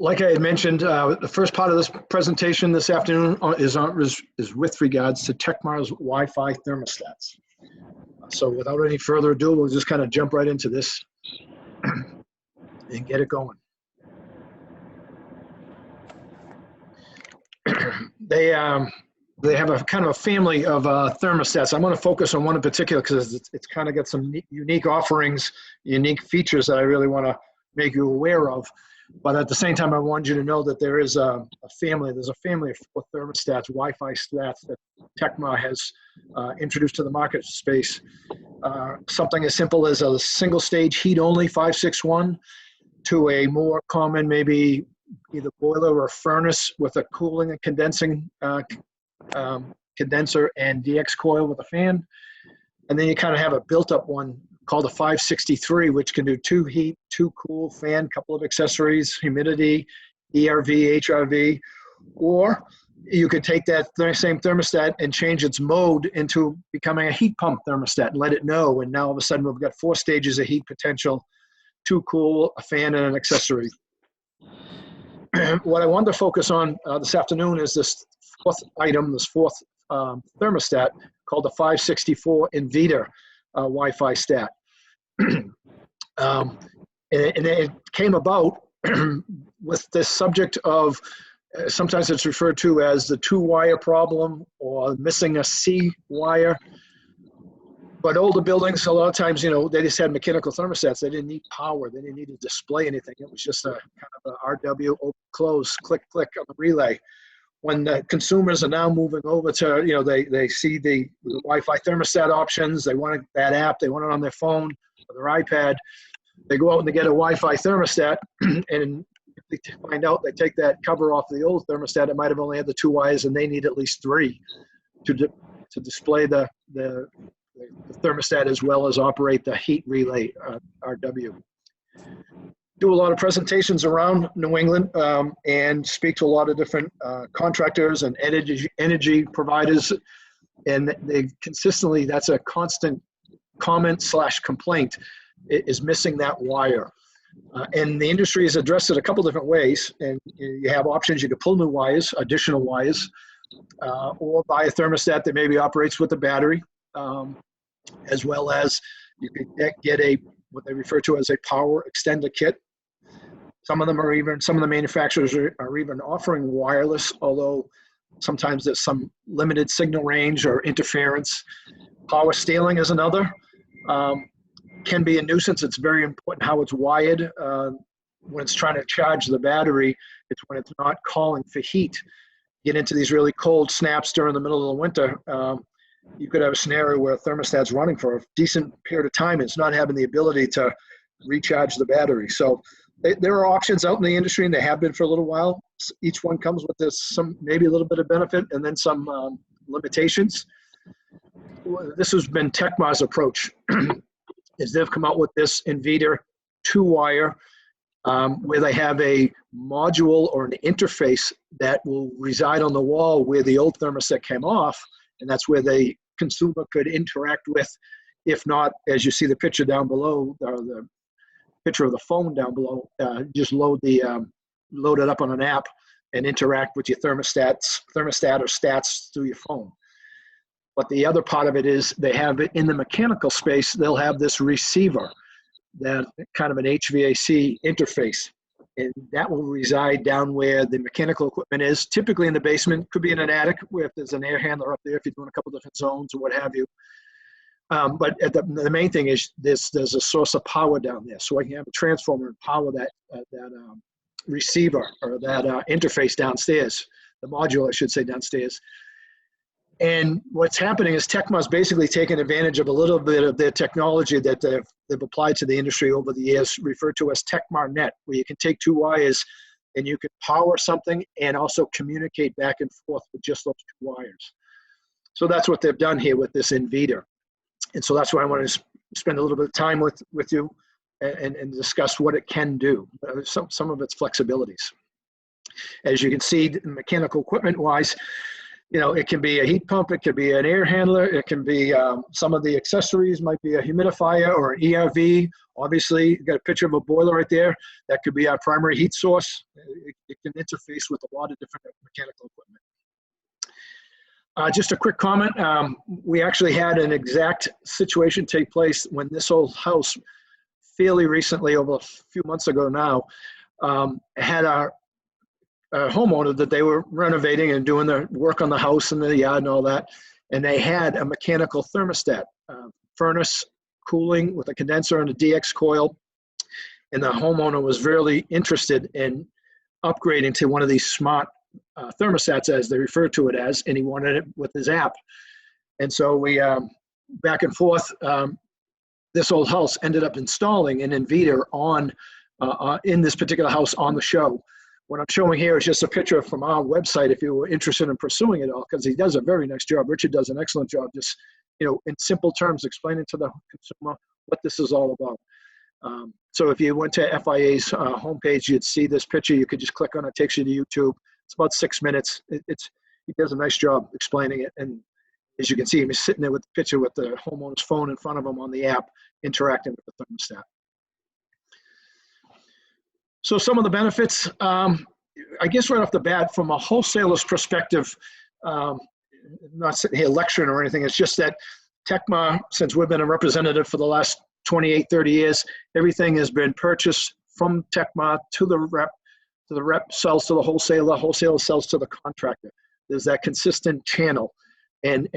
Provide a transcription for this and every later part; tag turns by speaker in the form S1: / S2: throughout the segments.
S1: Like I had mentioned, the first part of this presentation this afternoon is with regards to Tekmar's Wi-Fi thermostats. So without any further ado, we'll just kind of jump right into this and get it going. They have a kind of a family of thermostats. I'm going to focus on one in particular because it's kind of got some unique offerings, unique features that I really want to make you aware of. But at the same time, I want you to know that there is a family. There's a family of thermostats, Wi-Fi stats that Tekmar has introduced to the market space. Something as simple as a single-stage heat-only 561 to a more common, maybe either boiler or furnace with a cooling and condensing condenser and DX coil with a fan. And then you kind of have a built-up one called a 563, which can do 2 heat, 2 cool, fan, couple of accessories, humidity, ERV, HRV, or you could take that same thermostat and change its mode into becoming a heat pump thermostat and let it know. And now all of a sudden we've got 4 stages of heat potential, 2 cool, a fan, and an accessory. What I wanted to focus on this afternoon is this fourth item, this fourth thermostat called the 564 Invita Wi-Fi stat. And it came about with this subject of, sometimes it's referred to as the 2-wire problem or missing a C wire. But older buildings, a lot of times, you know, they just had mechanical thermostats. They didn't need power. They didn't need to display anything. It was just a kind of a RW, open, close, click, click on the relay. When the consumers are now moving over to, you know, they see the Wi-Fi thermostat options, they want that app, they want it on their phone or their iPad, they go out and they get a Wi-Fi thermostat, and if they find out they take that cover off the old thermostat, it might have only had the 2 wires and they need at least 3 to display the thermostat as well as operate the heat relay, RW. Do a lot of presentations around New England and speak to a lot of different contractors and energy providers, and they consistently, that's a constant comment / complaint, is missing that wire. And the industry has addressed it a couple different ways, and you have options. You can pull new wires, additional wires, or buy a thermostat that maybe operates with a battery, as well as you could get what they refer to as a power extender kit. Some of them are even, some of the manufacturers are even offering wireless, although sometimes there's some limited signal range or interference. Power stealing is another. Can be a nuisance. It's very important how it's wired. When it's trying to charge the battery, it's when it's not calling for heat. Get into these really cold snaps during the middle of the winter. You could have a scenario where a thermostat's running for a decent period of time and it's not having the ability to recharge the battery. So there are options out in the industry, and they have been for a little while. Each one comes with some maybe a little bit of benefit and then some limitations. This has been Tekmar's approach, is they've come out with this Invita 2-wire where they have a module or an interface that will reside on the wall where the old thermostat came off, and that's where the consumer could interact with. If not, as you see the picture down below, or the picture of the phone down below, just load it up on an app and interact with your thermostat or stats through your phone. But the other part of it is they have it in the mechanical space. They'll have this receiver, that kind of an HVAC interface, and that will reside down where the mechanical equipment is, typically in the basement. Could be in an attic where if there's an air handler up there, if you're doing a couple different zones or what have you. But the main thing is there's a source of power down there, so I can have a transformer and power that receiver or that interface downstairs, the module, I should say, downstairs. And what's happening is Tekmar's basically taken advantage of a little bit of their technology that they've applied to the industry over the years, referred to as Tekmar Net, where you can take 2 wires and you can power something and also communicate back and forth with just those 2 wires. So that's what they've done here with this Invita. And so that's why I want to spend a little bit of time with you and discuss what it can do, some of its flexibilities. As you can see, mechanical equipment-wise, You know, it can be a heat pump, it could be an air handler, it can be some of the accessories might be a humidifier or an ERV. Obviously, you got a picture of a boiler right there. That could be our primary heat source. It can interface with a lot of different mechanical equipment. Just a quick comment. We actually had an exact situation take place when this old house, fairly recently, over a few months ago now, had our homeowner that they were renovating and doing the work on the house and the yard and all that, and they had a mechanical thermostat, furnace cooling with a condenser and a DX coil, and the homeowner was really interested in upgrading to one of these smart thermostats, as they refer to it as, and he wanted it with his app. And so we, back and forth, this old house ended up installing an Invita on in this particular house on the show. What I'm showing here is just a picture from our website if you were interested in pursuing it all, because he does a very nice job. Richard does an excellent job, just, you know, in simple terms, explaining to the consumer what this is all about. So if you went to FIA's homepage, you'd see this picture. You could just click on it, takes you to YouTube. It's about 6 minutes. He does a nice job explaining it. And as you can see, he's sitting there with the picture with the homeowner's phone in front of him on the app, interacting with the thermostat. So some of the benefits, I guess right off the bat, from a wholesaler's perspective, I'm not sitting here lecturing or anything, it's just that Tekmar, since we've been a representative for the last 28, 30 years, everything has been purchased from Tekmar to the rep. So the rep sells to the wholesaler sells to the contractor. There's that consistent channel. And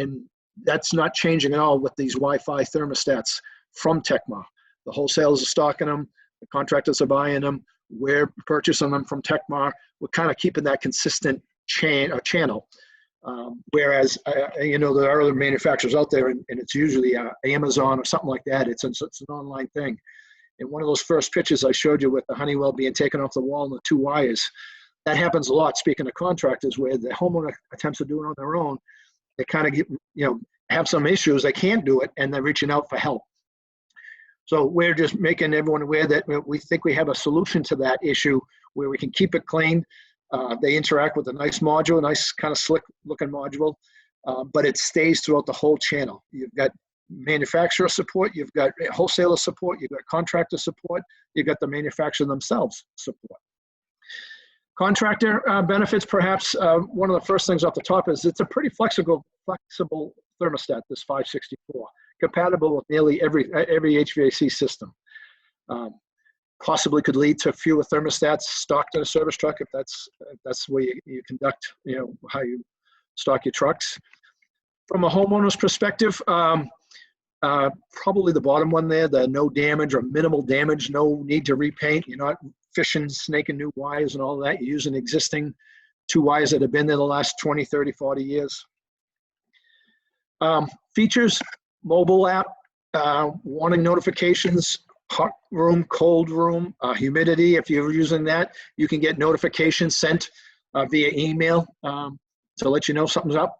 S1: that's not changing at all with these Wi-Fi thermostats from Tekmar. The wholesalers are stocking them, the contractors are buying them, we're purchasing them from Tekmar. We're kind of keeping that consistent channel. Whereas, you know, there are other manufacturers out there, and it's usually Amazon or something like that. It's an online thing. And one of those first pictures I showed you with the Honeywell being taken off the wall and the 2 wires, that happens a lot, speaking of contractors, where the homeowner attempts to do it on their own. They kind of get, you know, have some issues, they can't do it, and they're reaching out for help. So we're just making everyone aware that we think we have a solution to that issue where we can keep it clean. They interact with a nice module, a nice kind of slick looking module, but it stays throughout the whole channel. You've got manufacturer support, you've got wholesaler support, you've got contractor support, you've got the manufacturer themselves support. Contractor benefits, perhaps one of the first things off the top is it's a pretty flexible thermostat, this 564, compatible with nearly every HVAC system. Possibly could lead to fewer thermostats stocked in a service truck if that's the way you conduct, you know, how you stock your trucks. From a homeowner's perspective, probably the bottom one there, the no damage or minimal damage, no need to repaint. You're not fishing, snaking new wires and all that. You're using existing 2 wires that have been there the last 20, 30, 40 years. Features, mobile app, warning notifications, hot room, cold room, humidity. If you're using that, you can get notifications sent via email to let you know something's up.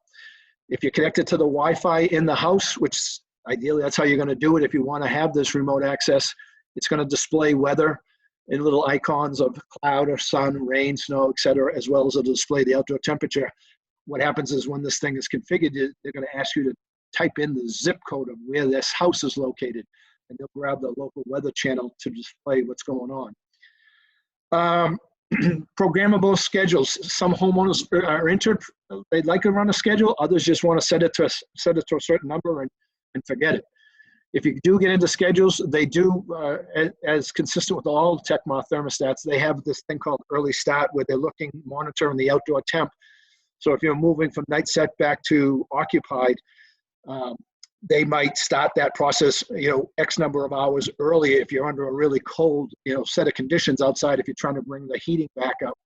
S1: If you're connected to the Wi-Fi in the house, which ideally that's how you're going to do it if you want to have this remote access, it's going to display weather and little icons of cloud or sun, rain, snow, etc., as well as it'll display the outdoor temperature. What happens is when this thing is configured, they're going to ask you to type in the zip code of where this house is located, and they'll grab the local weather channel to display what's going on. Programmable schedules. Some homeowners are they'd like to run a schedule. Others just want to set it to a certain number and forget it. If you do get into schedules, they do, as consistent with all Tekmar thermostats, they have this thing called early start where they're monitoring the outdoor temp. So if you're moving from night set back to occupied, they might start that process, you know, X number of hours early if you're under a really cold, you know, set of conditions outside, if you're trying to bring the heating back up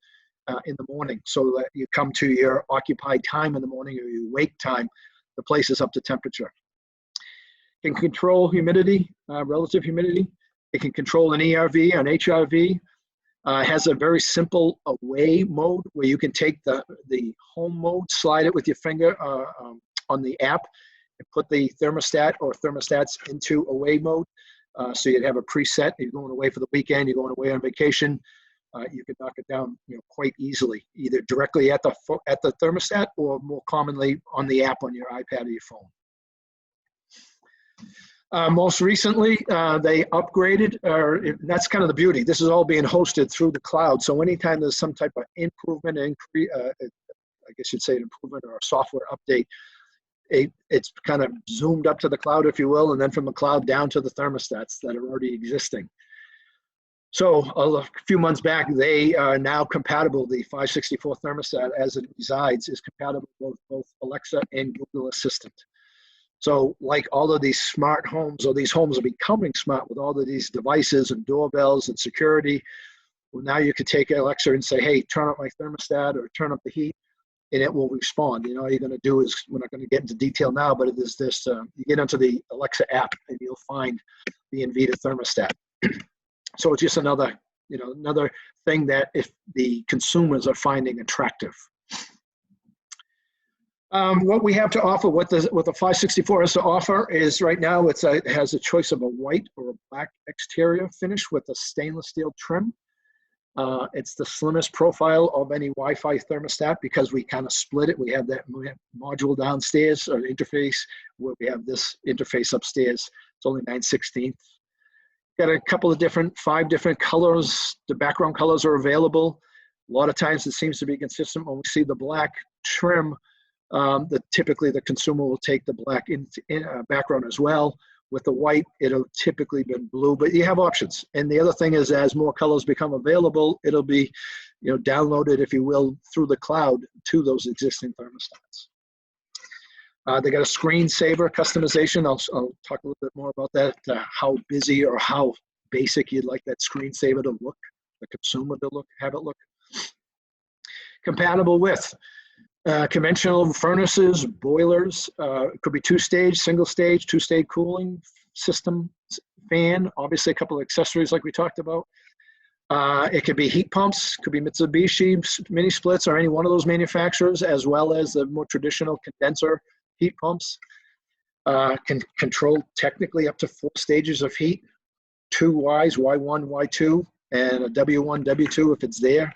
S1: in the morning so that you come to your occupied time in the morning or your wake time, the place is up to temperature. It can control humidity, relative humidity. It can control an ERV, an HRV. Has a very simple away mode where you can take the home mode, slide it with your finger on the app, and put the thermostat or thermostats into away mode. So you'd have a preset. You're going away for the weekend, you're going away on vacation. you can knock it down, quite easily, either directly at the thermostat or more commonly on the app on your iPad or your phone. Most recently, they upgraded, that's kind of the beauty. This is all being hosted through the cloud. So anytime there's some type of improvement, I guess you'd say an improvement or a software update, it's kind of zoomed up to the cloud, if you will, and then from the cloud down to the thermostats that are already existing. So a few months back, they are now compatible. The 564 thermostat, as it resides, is compatible with both Alexa and Google Assistant. So like all of these smart homes, or these homes are becoming smart with all of these devices and doorbells and security. Well, now you could take Alexa and say, hey, turn up my thermostat or turn up the heat, and it will respond. All you're going to do is, we're not going to get into detail now, but it is this, you get onto the Alexa app and you'll find the Invita thermostat. So it's just another thing that if the consumers are finding attractive. What we have to offer, what the 564 has to offer is, right now it has a choice of a white or a black exterior finish with a stainless steel trim. It's the slimmest profile of any Wi-Fi thermostat because we kind of split it. We have that module downstairs, or interface, where we have this interface upstairs. It's only 9/16. Got a couple of 5 different colors. The background colors are available. A lot of times it seems to be consistent when we see the black trim. Typically the consumer will take the black background as well. With the white, it'll typically be blue, but you have options. And the other thing is, as more colors become available, it'll be, downloaded, if you will, through the cloud to those existing thermostats. They got a screensaver customization. I'll talk a little bit more about that, how busy or how basic you'd like that screensaver to look, the consumer to have it look. Compatible with conventional furnaces, boilers. It could be 2-stage, single-stage, 2-stage cooling system, fan, obviously a couple of accessories like we talked about. It could be heat pumps, could be Mitsubishi mini splits or any one of those manufacturers, as well as the more traditional condenser heat pumps. Can control technically up to 4 stages of heat, 2 Ys, Y1, Y2, and a W1, W2 if it's there.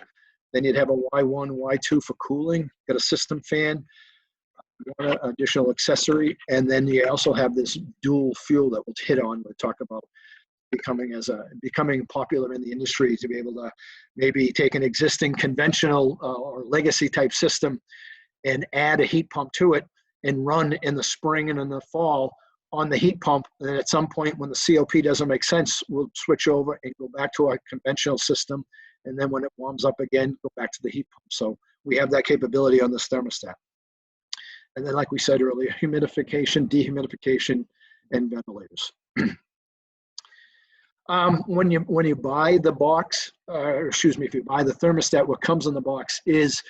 S1: Then you'd have a Y1, Y2 for cooling, got a system fan, one additional accessory, and then you also have this dual fuel that we'll hit on. We'll talk about becoming popular in the industry, to be able to maybe take an existing conventional or legacy type system and add a heat pump to it and run in the spring and in the fall on the heat pump. And then at some point when the COP doesn't make sense, we'll switch over and go back to our conventional system. And then when it warms up again, go back to the heat pump. So we have that capability on this thermostat. And then, like we said earlier, humidification, dehumidification, and ventilators. When you buy the box, if you buy the thermostat, what comes in the box is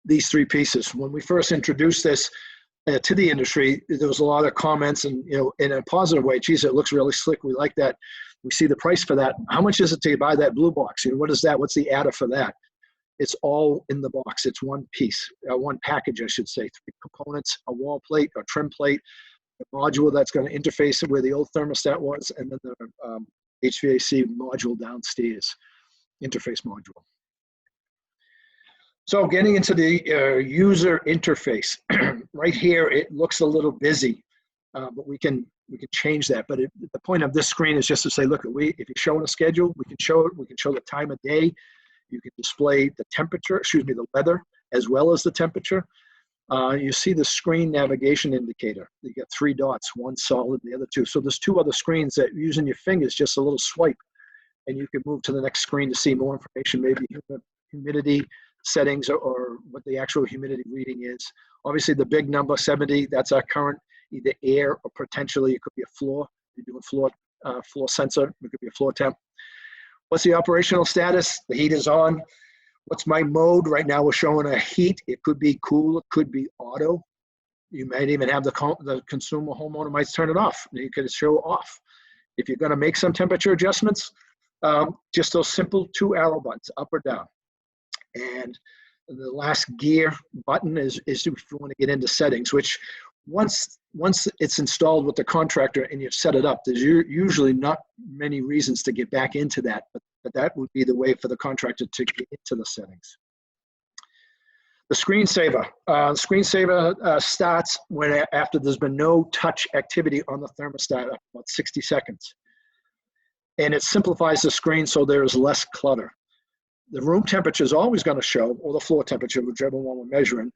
S1: these 3 pieces. When we first introduced this to the industry, there was a lot of comments, and in a positive way, geez, it looks really slick. We like that. We see the price for that. How much is it to buy that blue box? What is that? What's the adder for that? It's all in the box. It's one piece, one package, I should say. 3 components: a wall plate, a trim plate, a module that's going to interface where the old thermostat was, and then the HVAC module downstairs, interface module. So getting into the user interface, right here, it looks a little busy, but we can change that. But the point of this screen is just to say, look, if you're showing a schedule, we can show it. We can show the time of day. You can display the temperature, the weather, as well as the temperature. You see the screen navigation indicator. You get 3 dots, one solid, the other 2. So there's 2 other screens that, using your fingers, just a little swipe, and you can move to the next screen to see more information, maybe humidity settings or what the actual humidity reading is. Obviously the big number, 70, that's our current, either air or potentially it could be a floor. You're doing floor sensor, it could be a floor temp. What's the operational status? The heat is on. What's my mode? Right now we're showing a heat. It could be cool, it could be auto. You might even have the consumer homeowner might turn it off. You could show off. If you're gonna make some temperature adjustments, just those simple 2 arrow buttons, up or down. And the last gear button is if you want to get into settings, which once it's installed with the contractor and you've set it up, there's usually not many reasons to get back into that. But but that would be the way for the contractor to get into the settings. The screensaver. Screensaver starts after there's been no touch activity on the thermostat, about 60 seconds. And it simplifies the screen so there is less clutter. The room temperature is always going to show, or the floor temperature, whichever one we're measuring,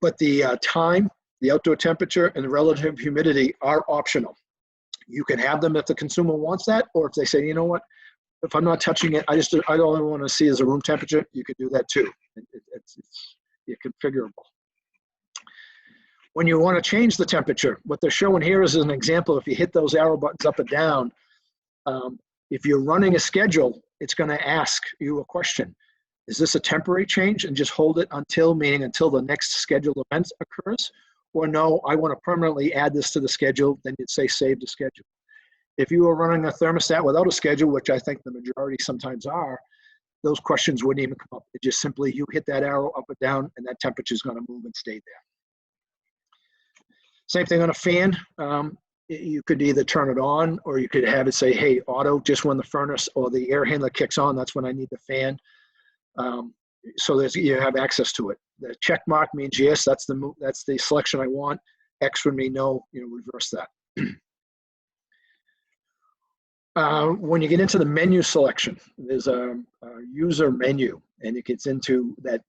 S1: but the time, the outdoor temperature, and the relative humidity are optional. You can have them if the consumer wants that, or if they say, you know what, if I'm not touching it, I only want to see is the room temperature, you can do that too. It's configurable. When you want to change the temperature, what they're showing here is an example. If you hit those arrow buttons up and down, if you're running a schedule, it's going to ask you a question. Is this a temporary change? And just hold it until, meaning until the next scheduled event occurs. Or no, I want to permanently add this to the schedule, then you'd say save the schedule. If you are running a thermostat without a schedule, which I think the majority sometimes are, those questions wouldn't even come up. It just simply, you hit that arrow up or down, and that temperature is going to move and stay there. Same thing on a fan. You could either turn it on, or you could have it say, hey, auto, just when the furnace or the air handler kicks on, that's when I need the fan. So you have access to it. The check mark means yes, that's the selection I want. X would mean no, reverse that. When you get into the menu selection, there's a user menu, and it gets into that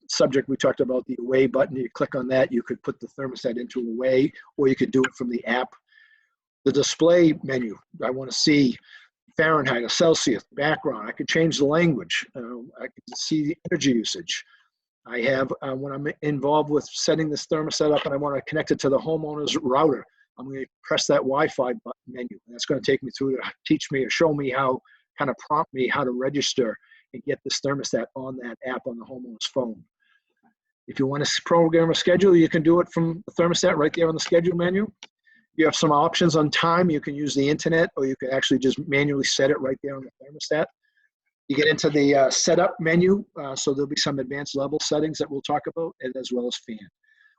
S1: subject we talked about, the away button. You click on that, you could put the thermostat into away, or you could do it from the app. The display menu, I want to see Fahrenheit or Celsius, background. I could change the language. I can see the energy usage. I have, when I'm involved with setting this thermostat up and I want to connect it to the homeowner's router, I'm going to press that Wi-Fi button menu. And that's going to take me through to teach me or show me how, kind of prompt me how to register and get this thermostat on that app on the homeowner's phone. If you want to program a schedule, you can do it from the thermostat right there on the schedule menu. You have some options on time. You can use the internet, or you can actually just manually set it right there on the thermostat. You get into the setup menu, so there'll be some advanced level settings that we'll talk about, and as well as fan.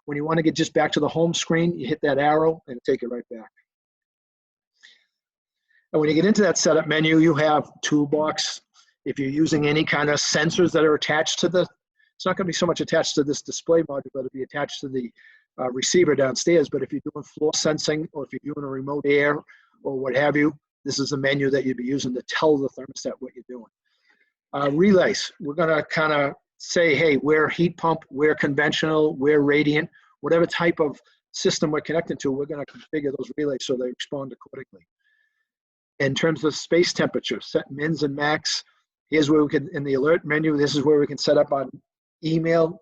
S1: When you want to get just back to the home screen, you hit that arrow and take it right back. And when you get into that setup menu, you have toolbox. If you're using any kind of sensors that are attached to it's not going to be so much attached to this display module, but it'll be attached to the receiver downstairs. But if you're doing floor sensing, or if you're doing a remote air or what have you, this is the menu that you'd be using to tell the thermostat what you're doing. Relays, we're going to kind of say, hey, we're heat pump, we're conventional, we're radiant, whatever type of system we're connected to, we're going to configure those relays so they respond accordingly. In terms of space temperature, set mins and max. Here's where we can, in the alert menu, this is where we can set up on email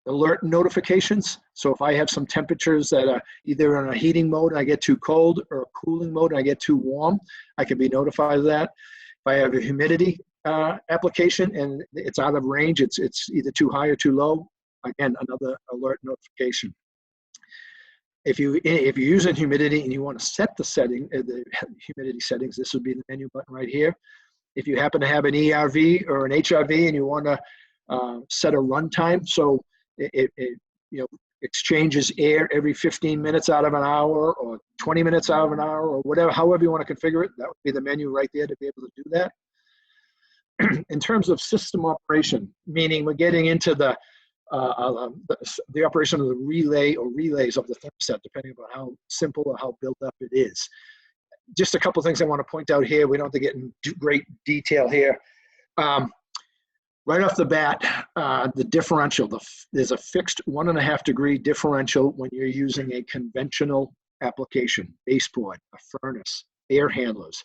S1: alert notifications. So if I have some temperatures that are either in a heating mode and I get too cold, or a cooling mode and I get too warm, I can be notified of that. If I have a humidity application and it's out of range, it's either too high or too low, again, another alert notification. If you're using humidity and you want to set the setting, the humidity settings, this would be the menu button right here. If you happen to have an ERV or an HRV and you want to set a runtime, so it exchanges air every 15 minutes out of an hour, or 20 minutes out of an hour, or whatever, however you want to configure it, that would be the menu right there to be able to do that. In terms of system operation, meaning we're getting into the operation of the relay or relays of the thermostat, depending upon how simple or how built up it is. Just a couple of things I want to point out here. We don't have to get in great detail here. Right off the bat, the differential, there's a fixed 1.5 degree differential when you're using a conventional application, baseboard, a furnace, air handlers.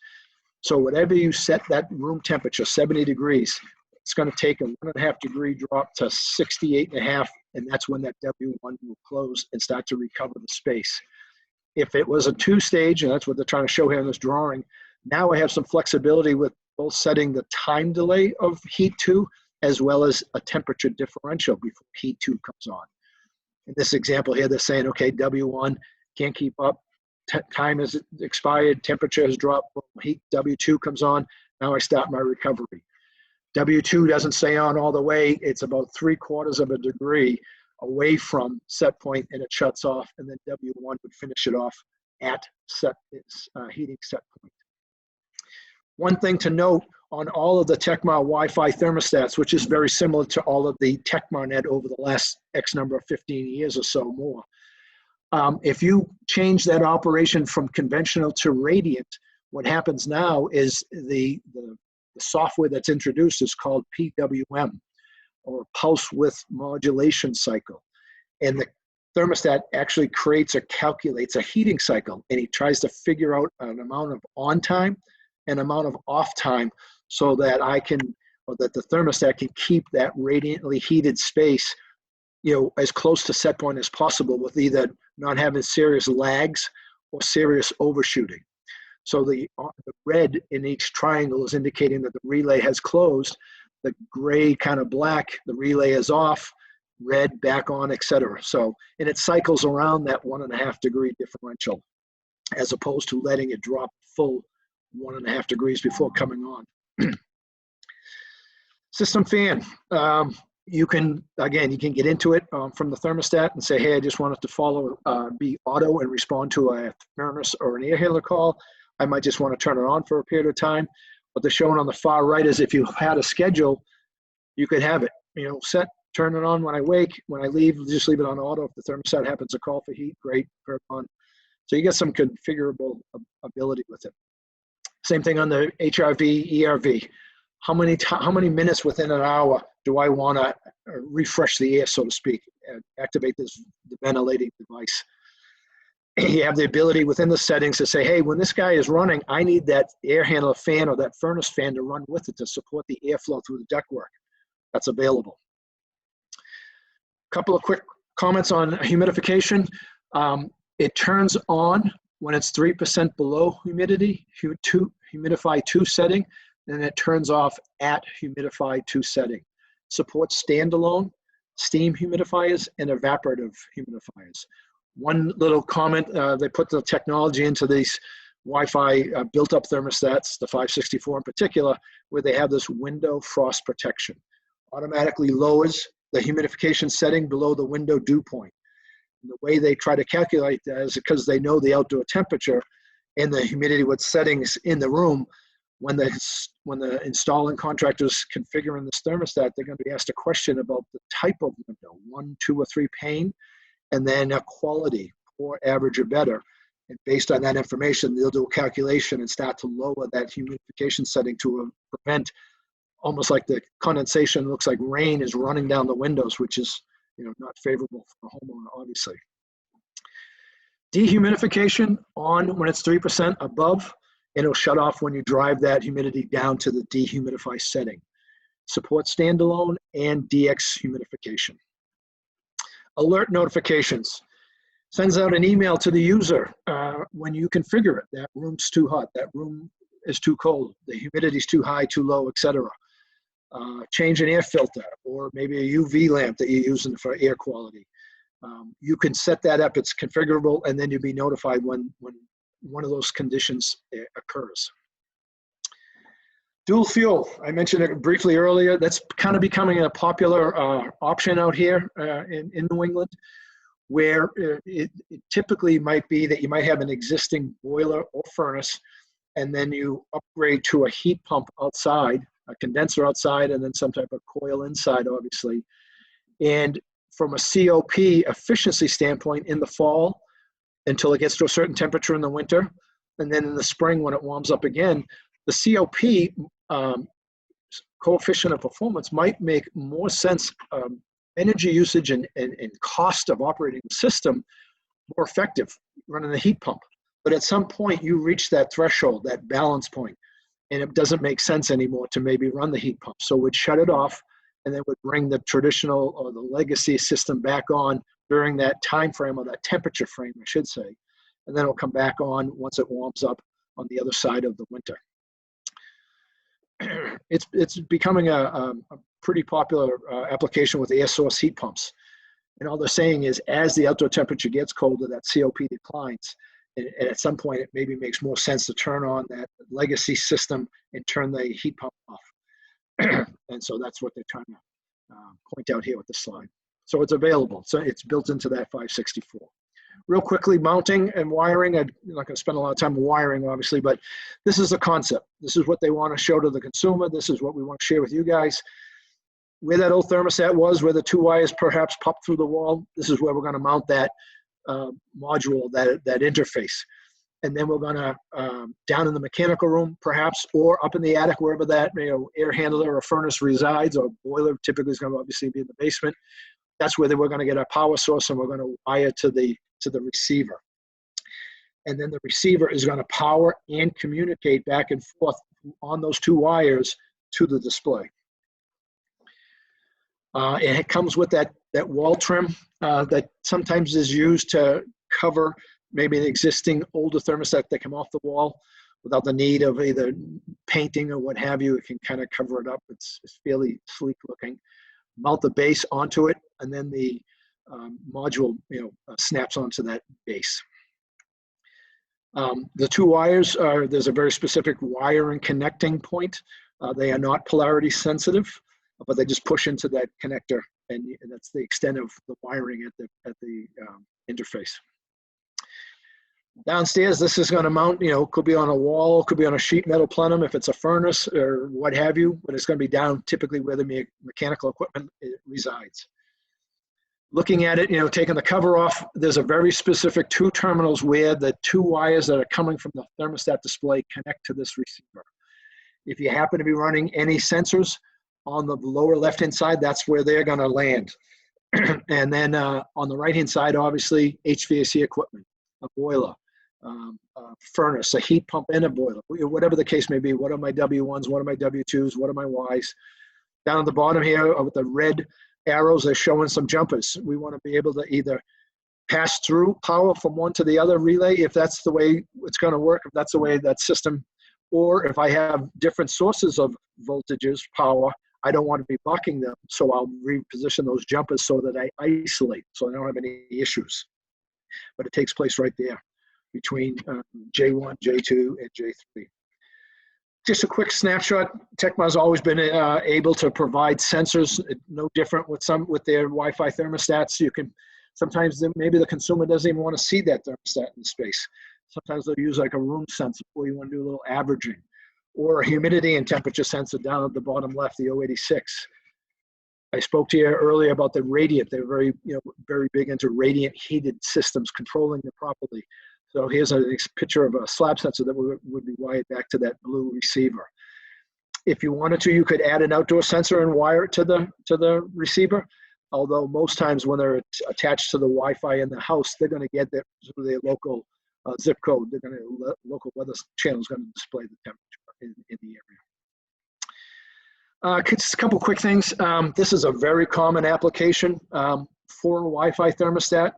S1: So whatever you set that room temperature, 70 degrees, it's going to take a 1.5 degree drop to 68.5, and that's when that W1 will close and start to recover the space. If it was a 2-stage, and that's what they're trying to show here in this drawing, now I have some flexibility with both setting the time delay of heat 2 as well as a temperature differential before heat 2 comes on. In this example here, they're saying, okay, W1 can't keep up, time has expired, temperature has dropped, heat W2 comes on, now I start my recovery. W2 doesn't stay on all the way, it's about 3/4 of a degree away from set point, and it shuts off, and then W1 would finish it off at heating set point. One thing to note on all of the Tekmar Wi-Fi thermostats, which is very similar to all of the Tekmar net over the last X number of 15 years or so more. If you change that operation from conventional to radiant, what happens now is the software that's introduced is called PWM, or pulse width modulation cycle. And the thermostat actually calculates a heating cycle, and he tries to figure out an amount of on time and amount of off time so that that the thermostat can keep that radiantly heated space, as close to set point as possible, with either not having serious lags or serious overshooting. So the red in each triangle is indicating that the relay has closed. The gray kind of black, the relay is off, red back on, etc. So, and it cycles around that 1.5 degree differential, as opposed to letting it drop full 1.5 degrees before coming on. System fan. You can get into it from the thermostat and say, hey, I just want it to be auto and respond to a furnace or an air handler call. I might just want to turn it on for a period of time. What they're showing on the far right is if you had a schedule, you could have it, set, turn it on when I wake. When I leave, just leave it on auto. If the thermostat happens to call for heat, great, turn it on. So you get some configurable ability with it. Same thing on the HRV, ERV. How many minutes within an hour do I want to refresh the air, so to speak, and activate the ventilating device? You have the ability within the settings to say, hey, when this guy is running, I need that air handler fan or that furnace fan to run with it to support the airflow through the ductwork. That's available. A couple of quick comments on humidification. It turns on when it's 3% below humidity, humidify 2 setting, and it turns off at humidify 2 setting. Supports standalone, steam humidifiers, and evaporative humidifiers. One little comment, they put the technology into these Wi-Fi built-up thermostats, the 564 in particular, where they have this window frost protection. Automatically lowers the humidification setting below the window dew point. And the way they try to calculate that is because they know the outdoor temperature and the humidity with settings in the room. When the installing contractor's configuring this thermostat, they're going to be asked a question about the type of window, 1, 2, or 3 pane, and then a quality, poor, average, or better. And based on that information, they'll do a calculation and start to lower that humidification setting to prevent almost like the condensation looks like rain is running down the windows, which is not favorable for a homeowner, obviously. Dehumidification on when it's 3% above, and it'll shut off when you drive that humidity down to the dehumidify setting. Supports standalone and DX humidification. Alert notifications. Sends out an email to the user when you configure it. That room's too hot, that room is too cold, the humidity's too high, too low, etc. Change an air filter, or maybe a UV lamp that you're using for air quality. You can set that up, it's configurable, and then you'll be notified when one of those conditions occurs. Dual fuel, I mentioned it briefly earlier. That's kind of becoming a popular option out here in New England, where it typically might be that you might have an existing boiler or furnace, and then you upgrade to a heat pump outside, a condenser outside, and then some type of coil inside, obviously. And from a COP efficiency standpoint, in the fall, until it gets to a certain temperature in the winter, and then in the spring when it warms up again, the COP coefficient of performance might make more sense. Energy usage and cost of operating the system more effective running a heat pump. But at some point you reach that threshold, that balance point, and it doesn't make sense anymore to maybe run the heat pump. So we'd shut it off and then would bring the traditional or the legacy system back on during that time frame, or that temperature frame, I should say. And then it'll come back on once it warms up on the other side of the winter. It's becoming a pretty popular application with air source heat pumps. And all they're saying is as the outdoor temperature gets colder, that COP declines. And at some point, it maybe makes more sense to turn on that legacy system and turn the heat pump off. And so that's what they're trying to point out here with the slide. So it's available. So it's built into that 564. Real quickly, mounting and wiring. I'm not going to spend a lot of time wiring, obviously, but this is the concept. This is what they want to show to the consumer. This is what we want to share with you guys. Where that old thermostat was, where the two wires perhaps popped through the wall, this is where we're going to mount that module, that interface. And then we're going to, down in the mechanical room, perhaps, or up in the attic, wherever that air handler or furnace resides, or boiler typically is going to obviously be in the basement. That's where we're going to get our power source, and we're going to wire to the receiver. And then the receiver is going to power and communicate back and forth on those two wires to the display. And it comes with that wall trim that sometimes is used to cover maybe an existing older thermostat that come off the wall without the need of either painting or what have you. It can kind of cover it up. It's fairly sleek looking. Mount the base onto it, and then the module snaps onto that base. The two wires there's a very specific wire and connecting point. They are not polarity sensitive, but they just push into that connector, and that's the extent of the wiring at the interface. Downstairs, this is going to mount, could be on a wall, could be on a sheet metal plenum if it's a furnace or what have you, but it's going to be down typically where the mechanical equipment resides. Looking at it, taking the cover off, there's a very specific two terminals where the two wires that are coming from the thermostat display connect to this receiver. If you happen to be running any sensors on the lower left-hand side, that's where they're going to land. And then on the right-hand side, obviously, HVAC equipment, a boiler, a furnace, a heat pump, and a boiler, whatever the case may be. What are my W1s? What are my W2s? What are my Ys? Down at the bottom here with the red arrows, they're showing some jumpers. We want to be able to either pass through power from one to the other relay, if that's the way it's going to work, if that's the way that system, or if I have different sources of voltages, power, I don't want to be bucking them, so I'll reposition those jumpers so that I isolate, so I don't have any issues. But it takes place right there between J1, J2, and J3. Just a quick snapshot. Tekmar's always been able to provide sensors, no different with their Wi-Fi thermostats. You can sometimes maybe the consumer doesn't even want to see that thermostat in space. Sometimes they'll use like a room sensor where you want to do a little averaging, or a humidity and temperature sensor down at the bottom left, the 086. I spoke to you earlier about the radiant. They're very big into radiant heated systems, controlling them properly. So here's a picture of a slab sensor that would be wired back to that blue receiver. If you wanted to, you could add an outdoor sensor and wire it to the receiver. Although most times when they're attached to the Wi-Fi in the house, they're going to get their local zip code. Local weather channel is going to display the temperature in the area. Just a couple quick things. This is a very common application for a Wi-Fi thermostat.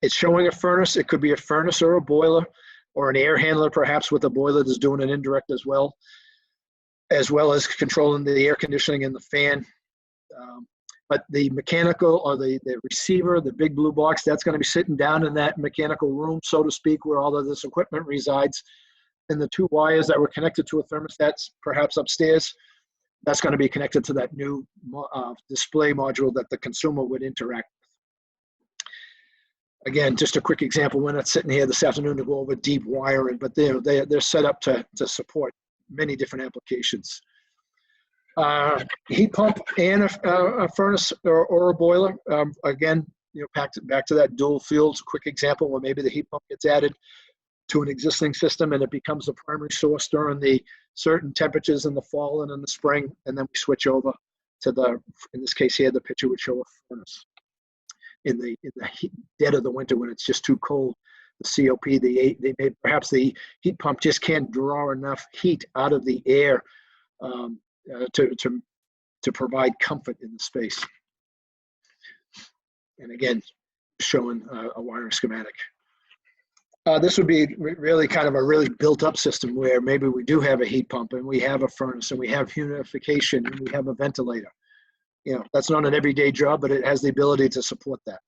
S1: It's showing a furnace. It could be a furnace or a boiler, or an air handler, perhaps with a boiler that's doing an indirect as well as controlling the air conditioning and the fan. But the mechanical or the receiver, the big blue box, that's going to be sitting down in that mechanical room, so to speak, where all of this equipment resides. And the two wires that were connected to a thermostat, perhaps upstairs, that's going to be connected to that new display module that the consumer would interact with. Again, just a quick example. We're not sitting here this afternoon to go over deep wiring, but they're set up to support many different applications. Heat pump and a furnace or a boiler. Again, back to that dual fuel. Quick example where maybe the heat pump gets added to an existing system and it becomes the primary source during the certain temperatures in the fall and in the spring, and then we switch over to in this case here, the picture would show a furnace. In the dead of the winter when it's just too cold, the COP, perhaps the heat pump just can't draw enough heat out of the air to provide comfort in the space. And again, showing a wiring schematic. This would be really kind of a really built-up system where maybe we do have a heat pump and we have a furnace and we have humidification and we have a ventilator. That's not an everyday job, but it has the ability to support that.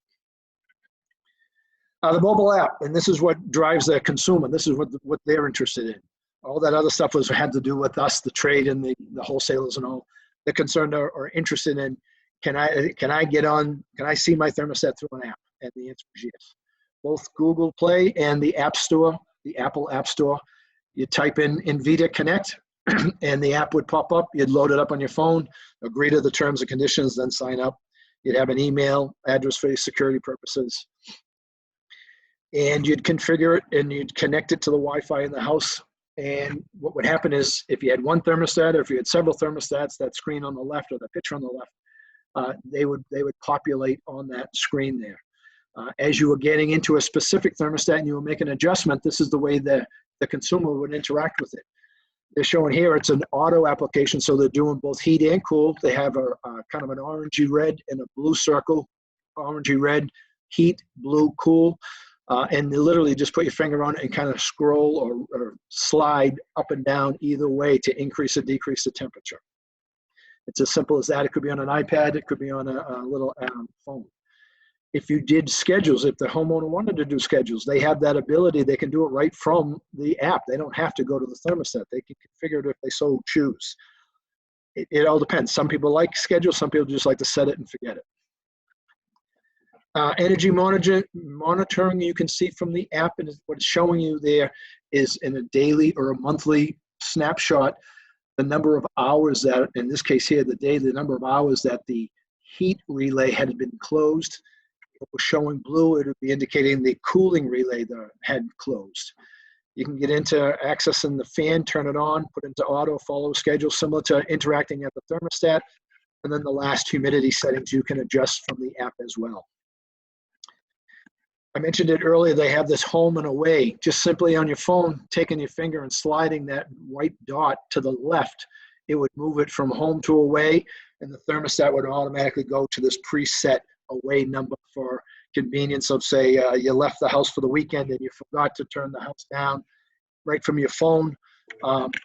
S1: The mobile app, and this is what drives the consumer. This is what they're interested in. All that other stuff had to do with us, the trade and the wholesalers and all. They're concerned or interested in, can I get on, can I see my thermostat through an app? And the answer is yes. both Google Play and the App Store, the Apple App Store. You type in InvitaConnect, and the app would pop up. You'd load it up on your phone, agree to the terms and conditions, then sign up. You'd have an email address for your security purposes. And you'd configure it, and you'd connect it to the Wi-Fi in the house. And what would happen is, if you had one thermostat, or if you had several thermostats, that screen on the left or the picture on the left, they would populate on that screen there. As you were getting into a specific thermostat and you were making an adjustment, this is the way the consumer would interact with it. They're showing here, it's an auto application, so they're doing both heat and cool. They have a kind of an orangey red and a blue circle, orangey red, heat, blue, cool. And you literally just put your finger on it and kind of scroll or slide up and down either way to increase or decrease the temperature. It's as simple as that. It could be on an iPad. It could be on a little phone. If you did schedules, if the homeowner wanted to do schedules, they have that ability. They can do it right from the app. They don't have to go to the thermostat. They can configure it if they so choose. It all depends. Some people like schedules. Some people just like to set it and forget it. Energy monitoring, you can see from the app, and what it's showing you there is in a daily or a monthly snapshot, the number of hours that, in this case here, the number of hours that the heat relay had been closed. If it was showing blue, it would be indicating the cooling relay that had closed. You can get into accessing the fan, turn it on, put it into auto, follow schedule, similar to interacting at the thermostat. And then the last humidity settings you can adjust from the app as well. I mentioned it earlier, they have this home and away. Just simply on your phone, taking your finger and sliding that white dot to the left, it would move it from home to away, and the thermostat would automatically go to this preset away number for convenience of, say, you left the house for the weekend and you forgot to turn the house down. Right from your phone,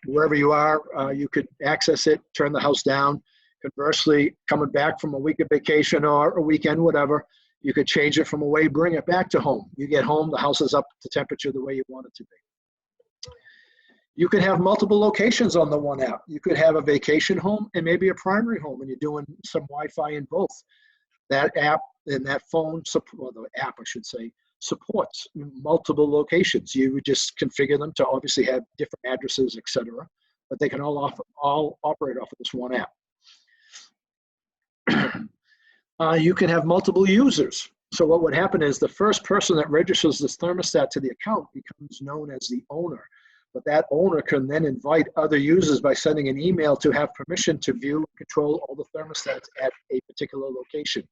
S1: wherever you are, you could access it, turn the house down. Conversely, coming back from a week of vacation or a weekend, whatever, you could change it from away, bring it back to home. You get home, the house is up to temperature the way you want it to be. You could have multiple locations on the one app. You could have a vacation home and maybe a primary home, and you're doing some Wi-Fi in both. That app and that phone, or the app I should say, supports multiple locations. You would just configure them to obviously have different addresses, etc., but they can all operate off of this one app. You can have multiple users. So what would happen is the first person that registers this thermostat to the account becomes known as the owner. But that owner can then invite other users by sending an email to have permission to view and control all the thermostats at a particular location.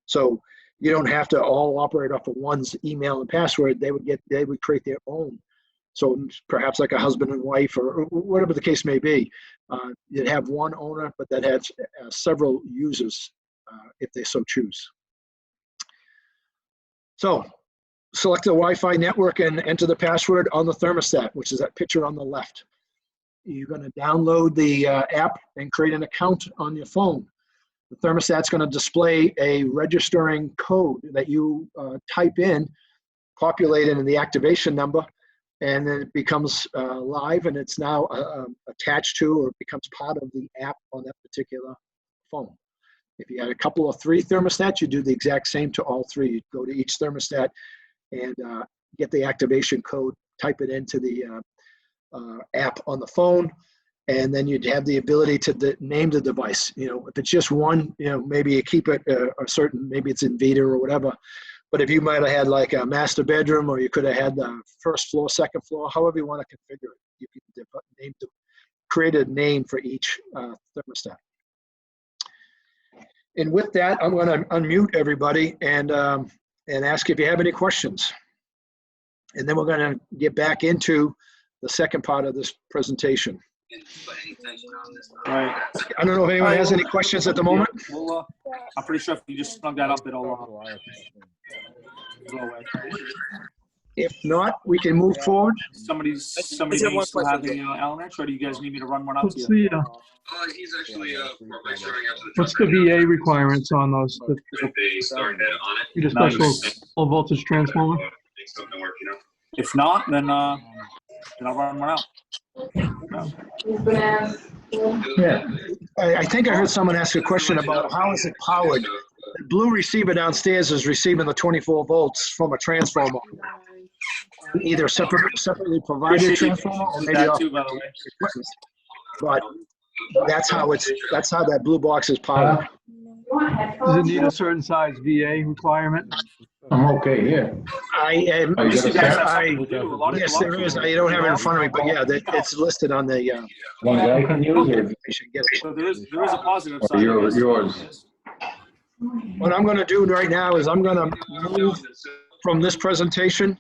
S1: So you don't have to all operate off of one's email and password. They would create their own. So perhaps like a husband and wife or whatever the case may be. You'd have one owner, but that has several users if they so choose. So select the Wi-Fi network and enter the password on the thermostat, which is that picture on the left. You're going to download the app and create an account on your phone. The thermostat's going to display a registering code that you type in, populate it in the activation number, and then it becomes live, and it's now attached to or becomes part of the app on that particular phone. If you had a couple of 3 thermostats, you do the exact same to all 3. You'd go to each thermostat and get the activation code, type it into the app on the phone, and then you'd have the ability to name the device. You know, if it's just one, you know, maybe you keep it a certain, maybe it's Invita or whatever. But if you might have had like a master bedroom, or you could have had the first floor, second floor, however you want to configure it, you can create a name for each thermostat. And with that, I'm going to unmute everybody and ask if you have any questions. And then we're going to get back into the second part of this presentation.
S2: All right.
S1: I don't know if anyone has any questions at the moment.
S2: Well, I'm pretty sure if you just snug that up, it'll go away.
S3: If not, we can move forward.
S2: Somebody still have the elements, or do you guys need me to run one out to
S4: What's
S2: you?
S4: the
S5: He's actually registering after the
S4: what's the VA requirements on those?
S5: they start on it.
S4: Need a special low voltage transformer?
S5: Make something work, you know.
S2: If not, then I'll run one out.
S1: Yeah, I think I heard someone ask a question about how is it powered. The blue receiver downstairs is receiving the 24 volts from a transformer, either separately provided
S2: Appreciate you
S1: transformer or
S2: with
S1: maybe
S2: that
S1: off
S2: too, by the way.
S1: equipment. But that's how that blue box is powered.
S4: Does it need a certain size VA requirement?
S3: I'm okay here.
S1: I am.
S2: Obviously, you guys have
S1: I,
S2: something to do. A lot of
S1: yes, there is. I don't have it in front of me, but yeah, it's listed on the.
S3: One that I can use or
S1: I should get it.
S2: So there is a positive
S3: or
S2: side. I guess.
S3: yours?
S1: What I'm going to do right now is I'm going to move from this presentation,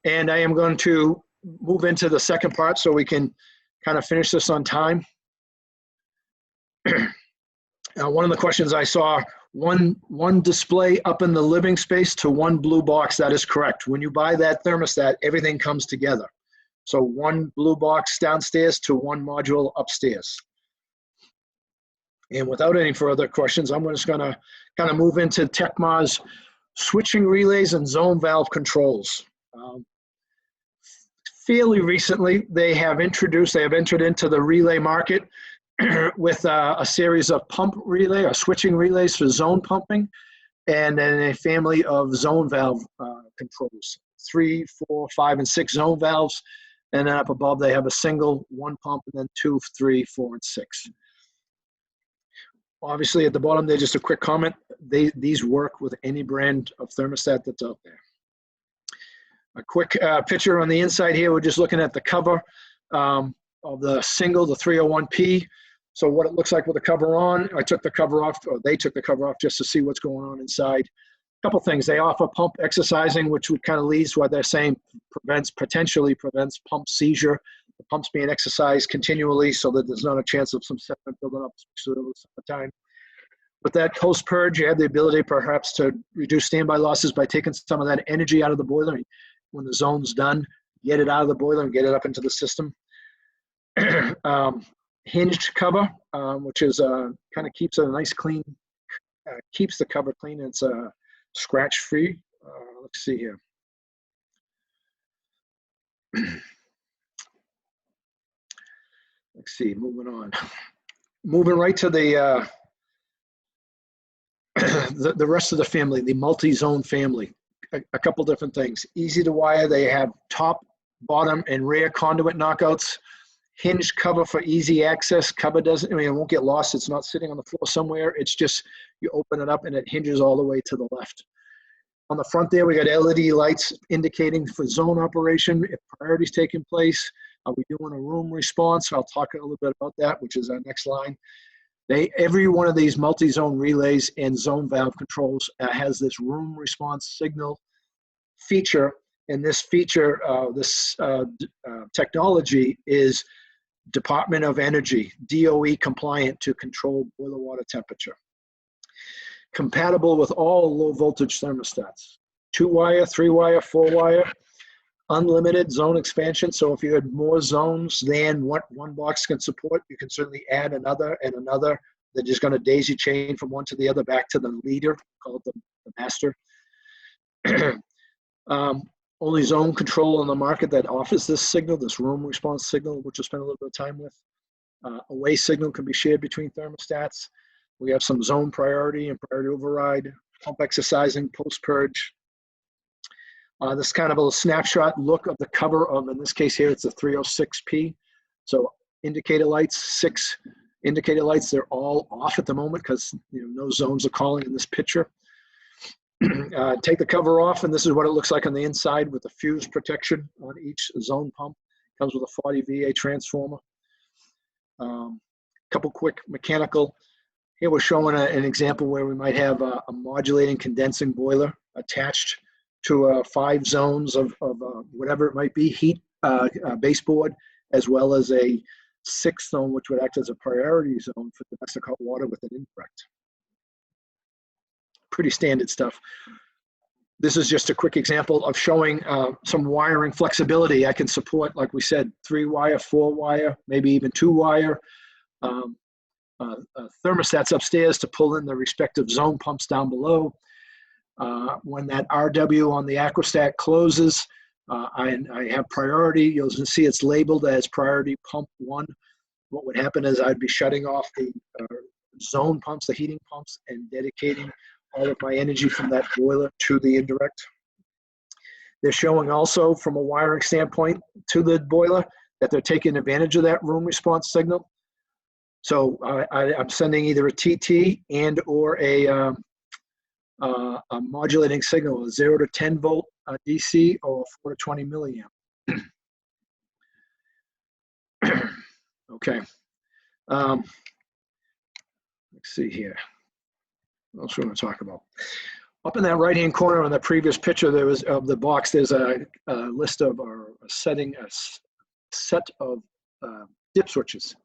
S1: and I am going to move into the second part so we can kind of finish this on time. One of the questions I saw, one display up in the living space to one blue box. That is correct. When you buy that thermostat, everything comes together. So one blue box downstairs to one module upstairs. And without any further questions, I'm just going to kind of move into Tekmar's switching relays and zone valve controls. Fairly recently, they have entered into the relay market with a series of pump relay or switching relays for zone pumping, and then a family of zone valve controls, 3, 4, 5, and 6 zone valves. And then up above, they have a single, 1 pump, and then 2, 3, 4, and 6. Obviously, at the bottom there, just a quick comment. These work with any brand of thermostat that's out there. A quick picture on the inside here. We're just looking at the cover of the single, the 301P. So what it looks like with the cover on. I took the cover off, or they took the cover off just to see what's going on inside. A couple things. They offer pump exercising, which would kind of leads to what they're saying potentially prevents pump seizure. The pump's being exercised continually so that there's not a chance of some sediment building up, especially over the summertime. With that post-purge, you have the ability perhaps to reduce standby losses by taking some of that energy out of the boiler. When the zone's done, get it out of the boiler and get it up into the system. Hinged cover, which is kind of keeps a nice clean, keeps the cover clean. It's scratch-free. Let's see here. Let's see, moving on. Moving right to the the rest of the family, the multi-zone family. A couple different things. Easy to wire. They have top, bottom, and rear conduit knockouts. Hinge cover for easy access. Cover doesn't, it won't get lost. It's not sitting on the floor somewhere. It's just, you open it up and it hinges all the way to the left. On the front there, we got LED lights indicating for zone operation, if priority is taking place. Are we doing a room response? I'll talk a little bit about that, which is our next line. Every one of these multi-zone relays and zone valve controls has this room response signal feature. And this feature, technology is Department of Energy, DOE compliant to control boiler water temperature. Compatible with all low voltage thermostats. 2-wire, 3-wire, 4-wire, unlimited zone expansion. So if you had more zones than what one box can support, you can certainly add another and another. They're just going to daisy chain from one to the other back to the leader, called the master. Only zone control on the market that offers this signal, this room response signal, which we'll spend a little bit of time with. Away signal can be shared between thermostats. We have some zone priority and priority override, pump exercising, post-purge. This is kind of a snapshot look of the cover of, in this case here, it's a 306P. So indicator lights, 6 indicator lights, they're all off at the moment because no zones are calling in this picture. Take the cover off, and this is what it looks like on the inside with the fuse protection on each zone pump. Comes with a 40 VA transformer. Couple quick mechanical. Here we're showing an example where we might have a modulating condensing boiler attached to 5 zones of whatever it might be, heat baseboard, as well as a 6th zone, which would act as a priority zone for domestic hot water with an indirect. Pretty standard stuff. This is just a quick example of showing some wiring flexibility. I can support, like we said, 3-wire, 4-wire, maybe even 2-wire thermostats upstairs to pull in the respective zone pumps down below. When that RW on the Aquastat closes, I have priority. You'll see it's labeled as priority pump 1. What would happen is I'd be shutting off zone pumps, the heating pumps, and dedicating all of my energy from that boiler to the indirect. They're showing also from a wiring standpoint to the boiler that they're taking advantage of that room response signal. So I'm sending either a TT and or a modulating signal, a 0 to 10 volt DC or 4 to 20 milliamp. Okay. Let's see here. What else we want to talk about? Up in that right-hand corner on the previous picture, there was of the box. There's a list of or a set of dip switches.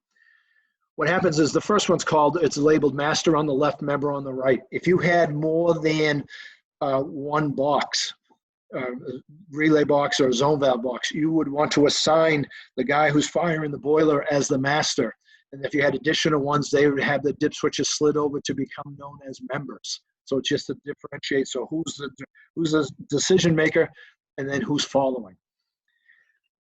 S1: What happens is the first one's called, it's labeled master on the left, member on the right. If you had more than one box, relay box or zone valve box, you would want to assign the guy who's firing the boiler as the master. And if you had additional ones, they would have the dip switches slid over to become known as members. So it's just to differentiate. So who's the decision maker and then who's following.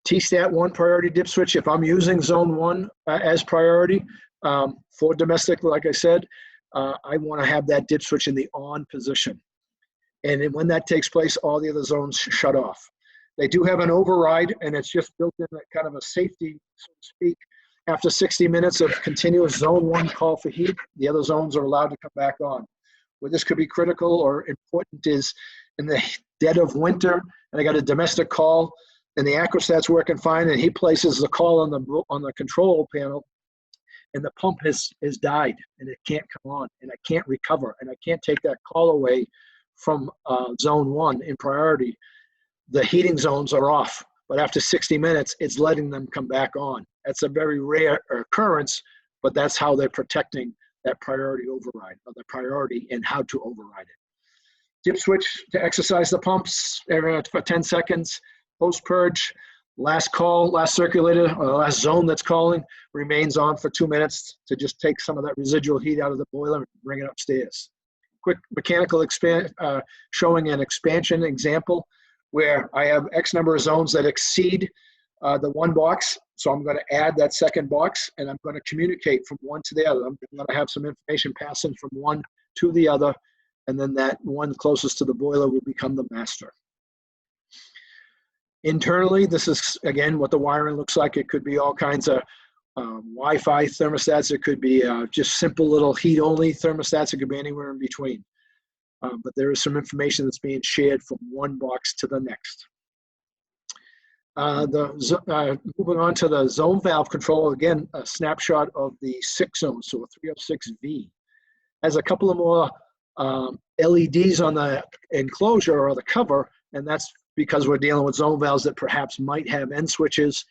S1: T-stat 1 priority dip switch, if I'm using zone 1 as priority for domestic, like I said, I want to have that dip switch in the on position. And then when that takes place, all the other zones shut off. They do have an override, and it's just built in that kind of a safety, so to speak. After 60 minutes of continuous zone 1 call for heat, the other zones are allowed to come back on. Where this could be critical or important is in the dead of winter, and I got a domestic call, and the acrostat's working fine, and he places the call on the control panel, and the pump has died, and it can't come on, and I can't recover, and I can't take that call away from zone 1 in priority. The heating zones are off, but after 60 minutes, it's letting them come back on. That's a very rare occurrence, but that's how they're protecting that priority override, or the priority and how to override it. Dip switch to exercise the pumps for 10 seconds. Post-purge, last call, last circulator, or the last zone that's calling remains on for 2 minutes to just take some of that residual heat out of the boiler and bring it upstairs. Quick mechanical showing an expansion example where I have X number of zones that exceed the 1 box. So I'm going to add that second box, and I'm going to communicate from one to the other. I'm going to have some information passing from one to the other, and then that one closest to the boiler will become the master. Internally, this is, again, what the wiring looks like. It could be all kinds of Wi-Fi thermostats. It could be just simple little heat-only thermostats. It could be anywhere in between. But there is some information that's being shared from one box to the next. Moving on to the zone valve control, again, a snapshot of the 6 zones, so a 306V. Has a couple of more LEDs on the enclosure or the cover, and that's because we're dealing with zone valves that perhaps might have end switches.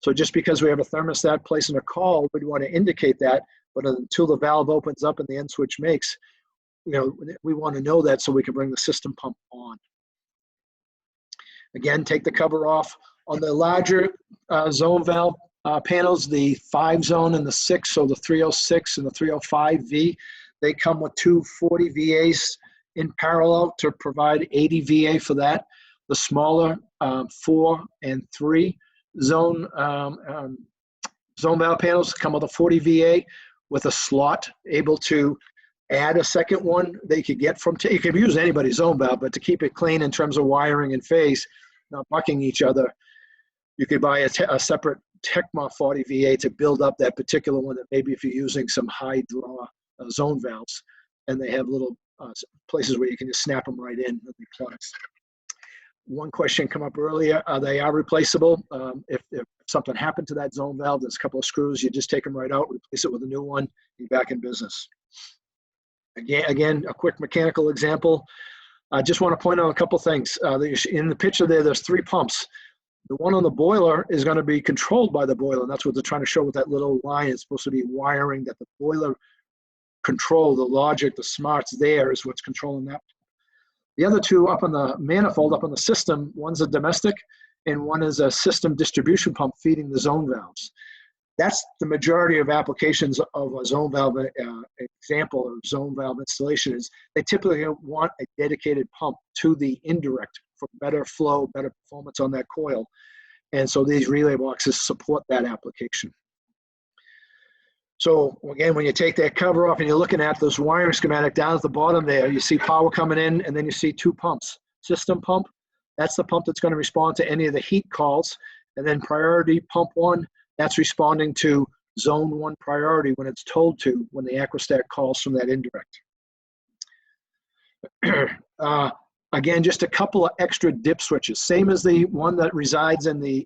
S1: So just because we have a thermostat placing a call, we'd want to indicate that, but until the valve opens up and the end switch makes, we want to know that so we can bring the system pump on. Again, take the cover off. On the larger zone valve panels, the 5 zone and the 6, so the 306 and the 305V, they come with 2 40 VAs in parallel to provide 80 VA for that. The smaller 4 and 3 zone valve panels come with a 40 VA with a slot able to add a second one. They could get from, you could use anybody's zone valve, but to keep it clean in terms of wiring and phase, not bucking each other, you could buy a separate Tekmar 40 VA to build up that particular one that maybe if you're using some high draw zone valves, and they have little places where you can just snap them right in with the plugs. One question come up earlier, they are replaceable. If something happened to that zone valve, there's a couple of screws, you just take them right out, replace it with a new one, you're back in business. Again, a quick mechanical example. I just want to point out a couple things. In the picture there's 3 pumps. The one on the boiler is going to be controlled by the boiler, and that's what they're trying to show with that little line. It's supposed to be wiring that the boiler control, the logic, the smarts there is what's controlling that. The other 2 up on the manifold, up on the system, one's a domestic and one is a system distribution pump feeding the zone valves. That's the majority of applications of a zone valve example of zone valve installation is they typically want a dedicated pump to the indirect for better flow, better performance on that coil. And so these relay boxes support that application. So again, when you take that cover off and you're looking at this wiring schematic down at the bottom there, you see power coming in, and then you see two pumps. System pump, that's the pump that's going to respond to any of the heat calls. And then priority pump 1, that's responding to zone 1 priority when it's told to, when the acrostat calls from that indirect. Again, just a couple of extra dip switches, same as the one that resides in the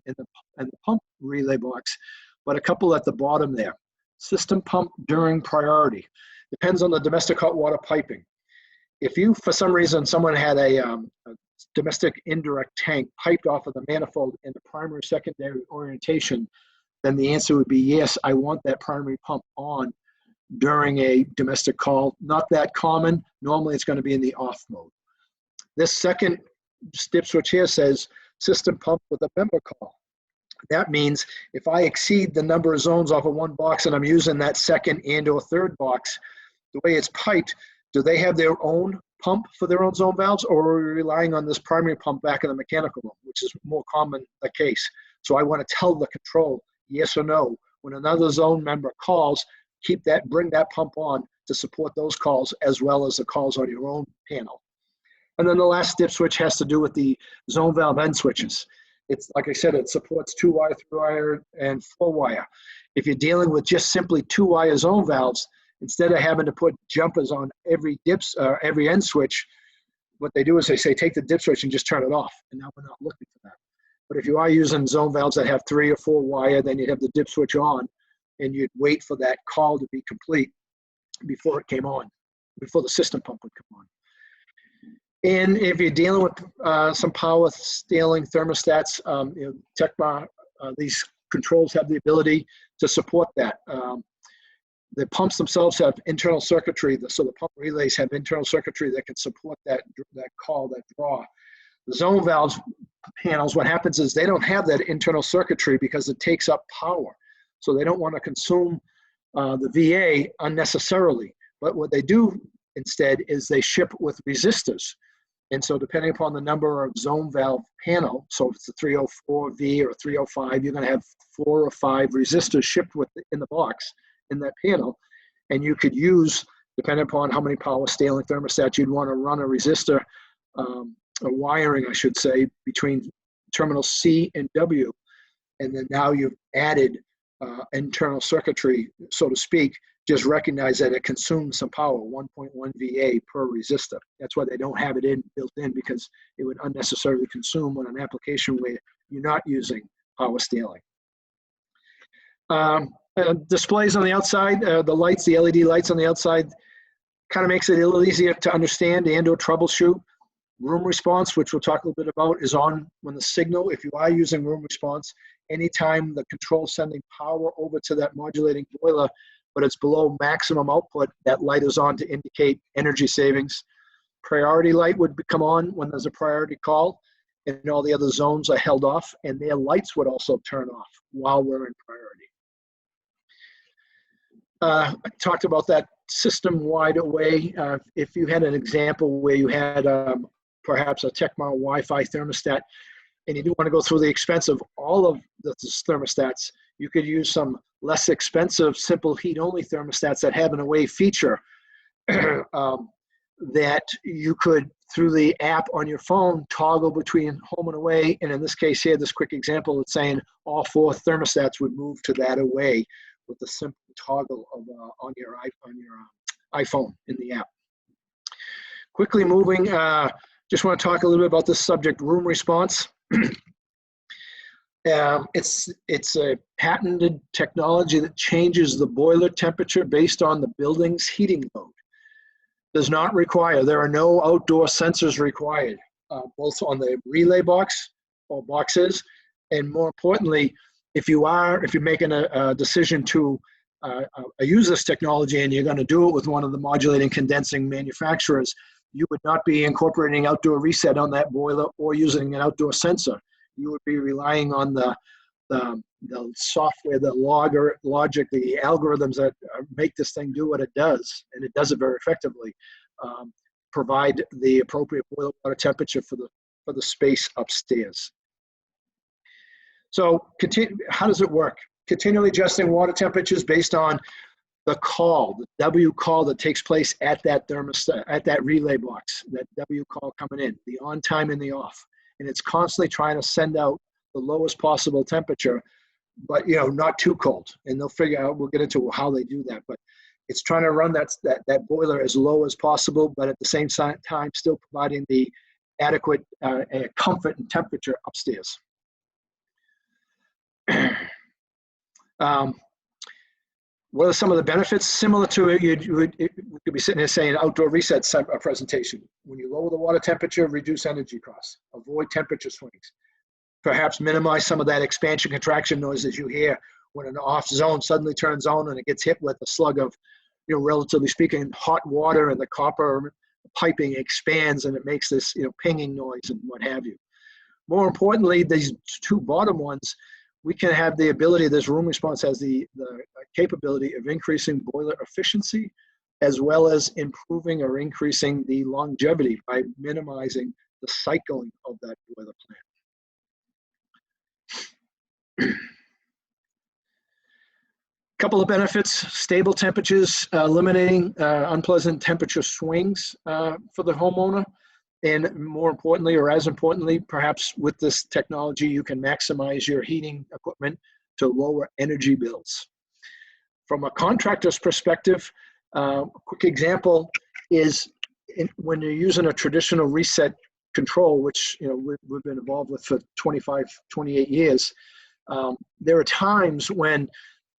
S1: pump relay box, but a couple at the bottom there. System pump during priority. Depends on the domestic hot water piping. If you, for some reason, someone had a domestic indirect tank piped off of the manifold in the primary secondary orientation, then the answer would be yes, I want that primary pump on during a domestic call. Not that common. Normally it's going to be in the off mode. This second dip switch here says system pump with a member call. That means if I exceed the number of zones off of one box and I'm using that second and or third box, the way it's piped, do they have their own pump for their own zone valves, or are we relying on this primary pump back in the mechanical room, which is more common the case? So I want to tell the control yes or no. When another zone member calls, bring that pump on to support those calls as well as the calls on your own panel. And then the last dip switch has to do with the zone valve end switches. It's like I said, it supports 2-wire, 3-wire, and 4-wire. If you're dealing with just simply 2-wire zone valves, instead of having to put jumpers on every every end switch, what they do is they say take the dip switch and just turn it off. And now we're not looking for that. But if you are using zone valves that have 3 or 4 wire, then you'd have the dip switch on, and you'd wait for that call to be complete before it came on, before the system pump would come on. And if you're dealing with some power stealing thermostats, Tekmar, these controls have the ability to support that. The pumps themselves have internal circuitry, so the pump relays have internal circuitry that can support that call, that draw. The zone valves panels, what happens is they don't have that internal circuitry because it takes up power. So they don't want to consume the VA unnecessarily. But what they do instead is they ship with resistors. And so depending upon the number of zone valve panel, so if it's a 304V or 305, you're going to have 4 or 5 resistors shipped in the box in that panel. And you could use, depending upon how many power scaling thermostats you'd want to run a resistor, a wiring, I should say, between terminal C and W. And then now you've added internal circuitry, so to speak. Just recognize that it consumes some power, 1.1 VA per resistor. That's why they don't have it built in, because it would unnecessarily consume on an application where you're not using power stealing. Displays on the outside, the lights, the LED lights on the outside, kind of makes it a little easier to understand and or troubleshoot. Room response, which we'll talk a little bit about, is on when the signal, if you are using room response, anytime the control sending power over to that modulating boiler, but it's below maximum output, that light is on to indicate energy savings. Priority light would come on when there's a priority call, and all the other zones are held off, and their lights would also turn off while we're in priority. I talked about that system-wide array. If you had an example where you had perhaps a Tekmar WiFi thermostat, and you do want to go through the expense of all of the thermostats, you could use some less expensive, simple heat-only thermostats that have an away feature that you could, through the app on your phone, toggle between home and away. And in this case here, this quick example, it's saying all 4 thermostats would move to that away with the simple toggle of, on your iPhone in the app. Quickly moving, just want to talk a little bit about this subject, room response. It's a patented technology that changes the boiler temperature based on the building's heating load. Does not require, there are no outdoor sensors required, both on the relay box or boxes, and more importantly, if you're making a decision to use this technology and you're going to do it with one of the modulating condensing manufacturers, you would not be incorporating outdoor reset on that boiler or using an outdoor sensor. You would be relying on the software, the logic, the algorithms that make this thing do what it does, and it does it very effectively. Provide the appropriate boiler water temperature for the space upstairs. So how does it work? Continually adjusting water temperatures based on the call, the W call that takes place at that thermostat, at that relay box, that W call coming in, the on time and the off. And it's constantly trying to send out the lowest possible temperature, but not too cold. And they'll figure out, we'll get into how they do that, but it's trying to run that boiler as low as possible, but at the same time still providing the adequate comfort and temperature upstairs. What are some of the benefits? Similar to it, we could be sitting here saying outdoor reset presentation. When you lower the water temperature, reduce energy costs, avoid temperature swings, perhaps minimize some of that expansion contraction noise that you hear when an off zone suddenly turns on and it gets hit with a slug of, relatively speaking, hot water, and the copper piping expands and it makes this, pinging noise and what have you. More importantly, these two bottom ones, we can have the ability, this room response has the capability of increasing boiler efficiency, as well as improving or increasing the longevity by minimizing the cycling of that boiler plant. Couple of benefits: stable temperatures, eliminating unpleasant temperature swings for the homeowner. And more importantly, or as importantly, perhaps with this technology, you can maximize your heating equipment to lower energy bills. From a contractor's perspective, a quick example is when you're using a traditional reset control, which we've been involved with for 25, 28 years, there are times when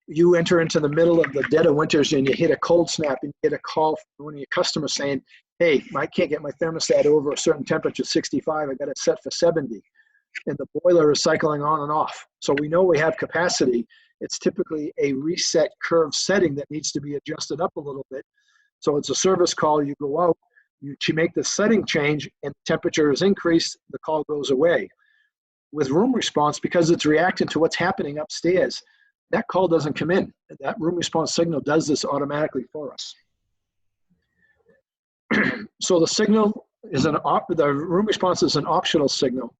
S1: you enter into the middle of the dead of winters and you hit a cold snap and you get a call from one of your customers saying, hey, I can't get my thermostat over a certain temperature, 65, I got it set for 70. And the boiler is cycling on and off. So we know we have capacity. It's typically a reset curve setting that needs to be adjusted up a little bit. So it's a service call, you go out, you make the setting change and the temperature is increased, the call goes away. With room response, because it's reacting to what's happening upstairs, that call doesn't come in. That room response signal does this automatically for us. So the signal is the room response is an optional signal.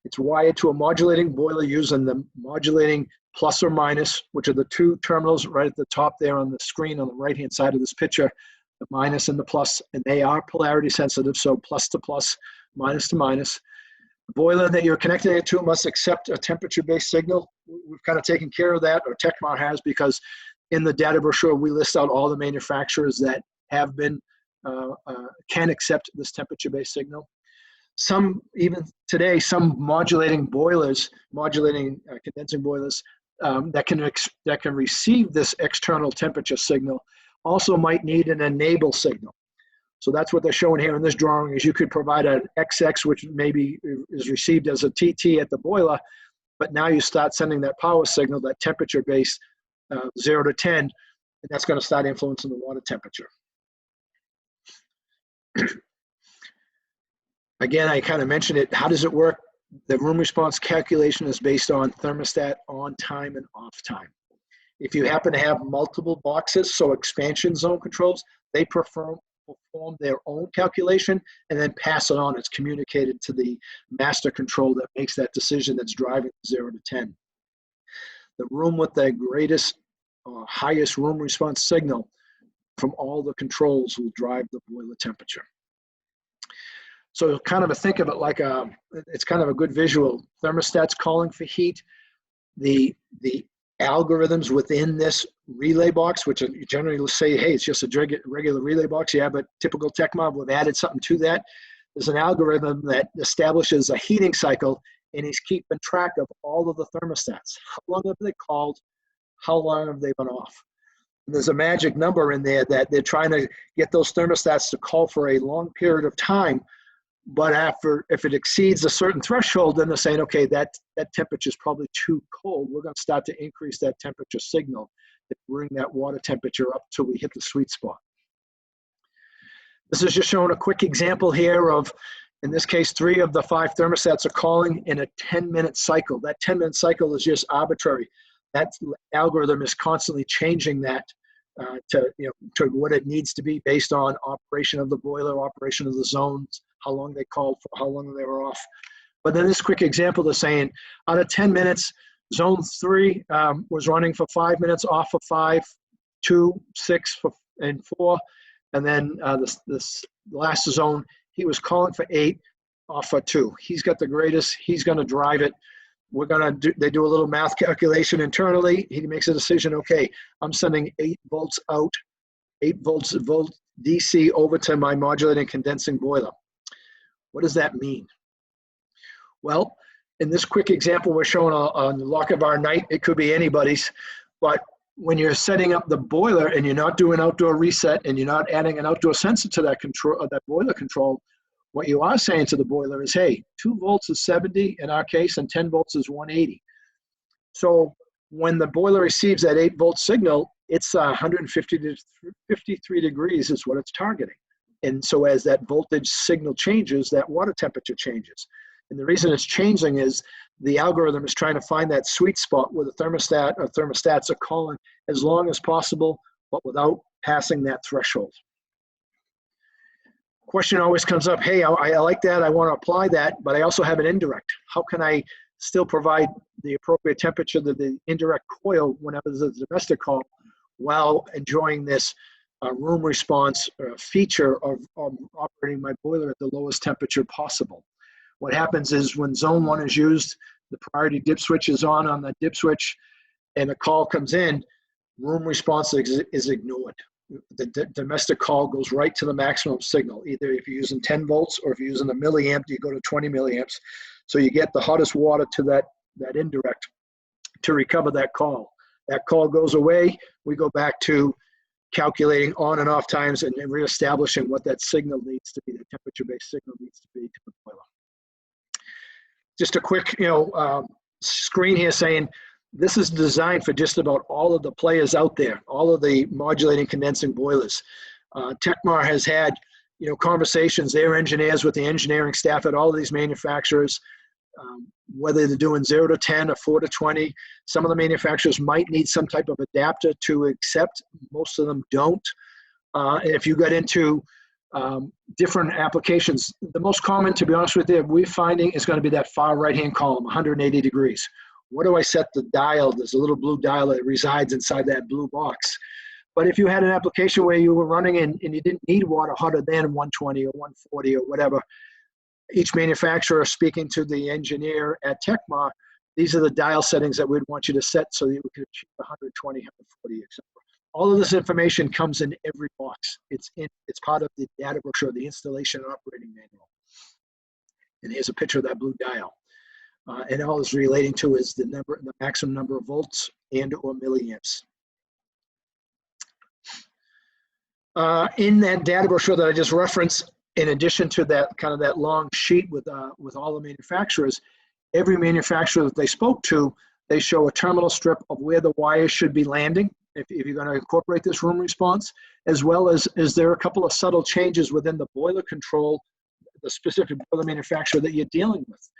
S1: It's wired to a modulating boiler using the modulating plus or minus, which are the two terminals right at the top there on the screen on the right-hand side of this picture, the minus and the plus, and they are polarity sensitive, so plus to plus, minus to minus. The boiler that you're connecting it to must accept a temperature-based signal. We've kind of taken care of that, or Tekmar has, because in the data brochure, we list out all the manufacturers that have been can accept this temperature-based signal. Some, even today, some modulating boilers, condensing boilers that can receive this external temperature signal also might need an enable signal. So that's what they're showing here in this drawing, is you could provide an XX, which maybe is received as a TT at the boiler, but now you start sending that power signal, that temperature-based 0 to 10, and that's going to start influencing the water temperature. Again, I kind of mentioned it. How does it work? The room response calculation is based on thermostat on time and off time. If you happen to have multiple boxes, so expansion zone controls, they perform their own calculation and then pass it on. It's communicated to the master control that makes that decision that's driving 0 to 10. The room with the greatest highest room response signal from all the controls will drive the boiler temperature. So kind of think of it like it's kind of a good visual. Thermostat's calling for heat. The algorithms within this relay box, which you generally will say, hey, it's just a regular relay box. Yeah, but typical Tekmar, we've added something to that. There's an algorithm that establishes a heating cycle, and he's keeping track of all of the thermostats. How long have they called? How long have they been off? And there's a magic number in there that they're trying to get those thermostats to call for a long period of time. But if it exceeds a certain threshold, then they're saying, okay, that temperature is probably too cold. We're going to start to increase that temperature signal to bring that water temperature up till we hit the sweet spot. This is just showing a quick example here of, in this case, 3 of the 5 thermostats are calling in a 10-minute cycle. That 10-minute cycle is just arbitrary. That algorithm is constantly changing that to what it needs to be based on operation of the boiler, operation of the zones, how long they called for, how long they were off. But then this quick example, they're saying out of 10 minutes, zone 3 was running for 5 minutes, off for 5. 2, 6, and 4. And then this last zone, he was calling for 8 off for 2. He's got the greatest. He's going to drive it. We're going to they do a little math calculation internally. He makes a decision, okay, I'm sending 8 volts out, 8 volts DC over to my modulating condensing boiler. What does that mean? Well, in this quick example we're showing on the Lochinvar Night, it could be anybody's, but when you're setting up the boiler and you're not doing outdoor reset and you're not adding an outdoor sensor to that control, that boiler control, what you are saying to the boiler is, hey, 2 volts is 70 in our case, and 10 volts is 180. So when the boiler receives that 8 volt signal, it's 150 to 53 degrees is what it's targeting. And so as that voltage signal changes, that water temperature changes. And the reason it's changing is the algorithm is trying to find that sweet spot where the thermostat or thermostats are calling as long as possible, but without passing that threshold. Question always comes up, hey, I like that, I want to apply that, but I also have an indirect. How can I still provide the appropriate temperature to the indirect coil whenever there's a domestic call while enjoying this room response feature of operating my boiler at the lowest temperature possible? What happens is when zone 1 is used, the priority dip switch is on that dip switch, and a call comes in, room response is ignored. The domestic call goes right to the maximum signal. Either if you're using 10 volts or if you're using a milliamp, you go to 20 milliamps. So you get the hottest water to that indirect to recover that call. That call goes away. We go back to calculating on and off times and reestablishing what that signal needs to be, the temperature-based signal needs to be to the boiler. Just a quick, screen here saying this is designed for just about all of the players out there, all of the modulating condensing boilers. Tekmar has had, conversations, their engineers with the engineering staff at all of these manufacturers, whether they're doing 0 to 10 or 4 to 20. Some of the manufacturers might need some type of adapter to accept. Most of them don't. And if you get into different applications, the most common, to be honest with you, we're finding is going to be that far right-hand column, 180 degrees. What do I set the dial? There's a little blue dial that resides inside that blue box. But if you had an application where you were running and you didn't need water hotter than 120 or 140 or whatever, each manufacturer speaking to the engineer at Tekmar, these are the dial settings that we'd want you to set so that you could achieve 120, 140, etc. All of this information comes in every box. It's part of the data brochure, the installation and operating manual. And here's a picture of that blue dial. And all it's relating to is the maximum number of volts and or milliamps. In that data brochure that I just referenced, in addition to that kind of that long sheet with all the manufacturers, every manufacturer that they spoke to, they show a terminal strip of where the wires should be landing if you're going to incorporate this room response, as well as is there a couple of subtle changes within the boiler control, the specific boiler manufacturer that you're dealing with.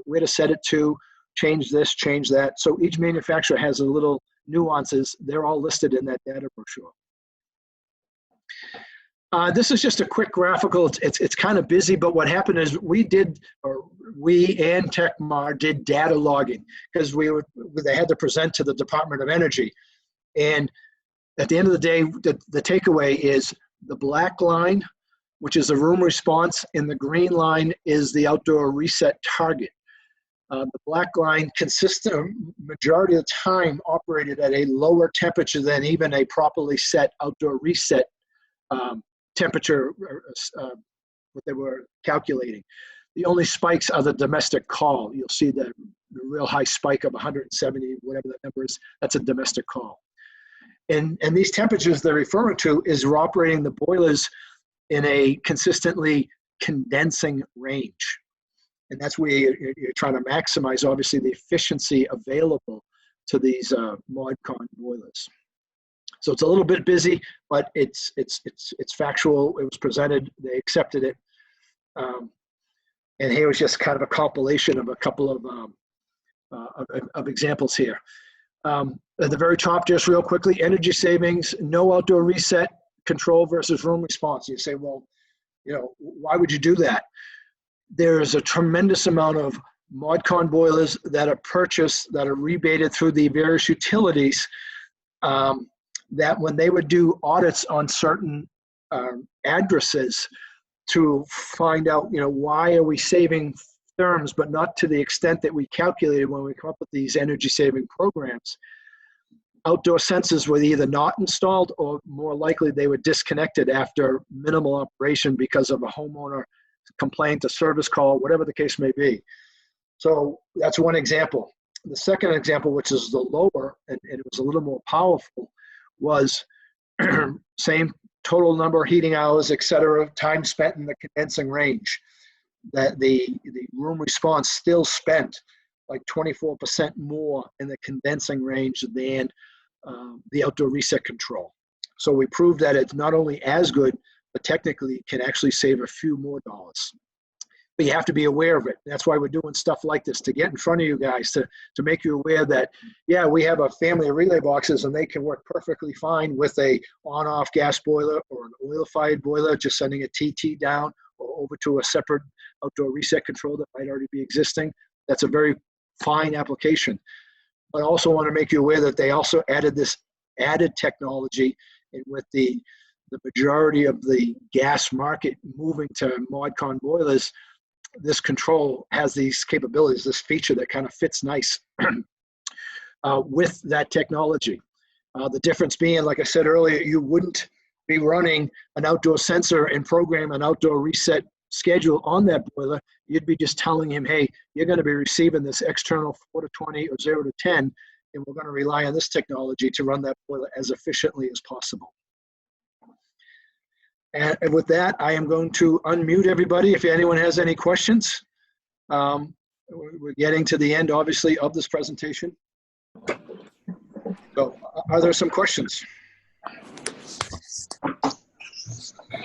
S1: Where to set it to, change this, change that. So each manufacturer has a little nuances. They're all listed in that data brochure. This is just a quick graphical. It's kind of busy, but what happened is we and Tekmar did data logging because they had to present to the Department of Energy. And at the end of the day, the takeaway is the black line, which is the room response, and the green line is the outdoor reset target. The black line majority of the time operated at a lower temperature than even a properly set outdoor reset temperature, what they were calculating. The only spikes are the domestic call. You'll see the real high spike of 170, whatever that number is, that's a domestic call. And these temperatures they're referring to is we're operating the boilers in a consistently condensing range. And that's where you're trying to maximize, obviously, the efficiency available to these ModCon boilers. So it's a little bit busy, but it's factual. It was presented. They accepted it. And here was just kind of a compilation of a couple of examples here. At the very top, just real quickly, energy savings, no outdoor reset, control versus room response. You say, well, why would you do that? There's a tremendous amount of ModCon boilers that are purchased, that are rebated through the various utilities that when they would do audits on certain addresses to find out, why are we saving therms, but not to the extent that we calculated when we come up with these energy saving programs. Outdoor sensors were either not installed or more likely they were disconnected after minimal operation because of a homeowner complaint, a service call, whatever the case may be. So that's one example. The second example, which is the lower, and it was a little more powerful, was same total number of heating hours, et cetera, time spent in the condensing range. That the room response still spent like 24% more in the condensing range than the outdoor reset control. So we proved that it's not only as good, but technically can actually save a few more dollars. But you have to be aware of it. That's why we're doing stuff like this, to get in front of you guys, to make you aware that, yeah, we have a family of relay boxes and they can work perfectly fine with a on-off gas boiler or an oil-fired boiler, just sending a TT down or over to a separate outdoor reset control that might already be existing. That's a very fine application. But I also want to make you aware that they also added this added technology, and with the majority of the gas market moving to ModCon boilers, this control has these capabilities, this feature that kind of fits nice with that technology. The difference being, like I said earlier, you wouldn't be running an outdoor sensor and program an outdoor reset schedule on that boiler. You'd be just telling him, hey, you're going to be receiving this external 4 to 20 or 0 to 10, and we're going to rely on this technology to run that boiler as efficiently as possible. And with that, I am going to unmute everybody if anyone has any questions. We're getting to the end, obviously, of this presentation. So are there some questions?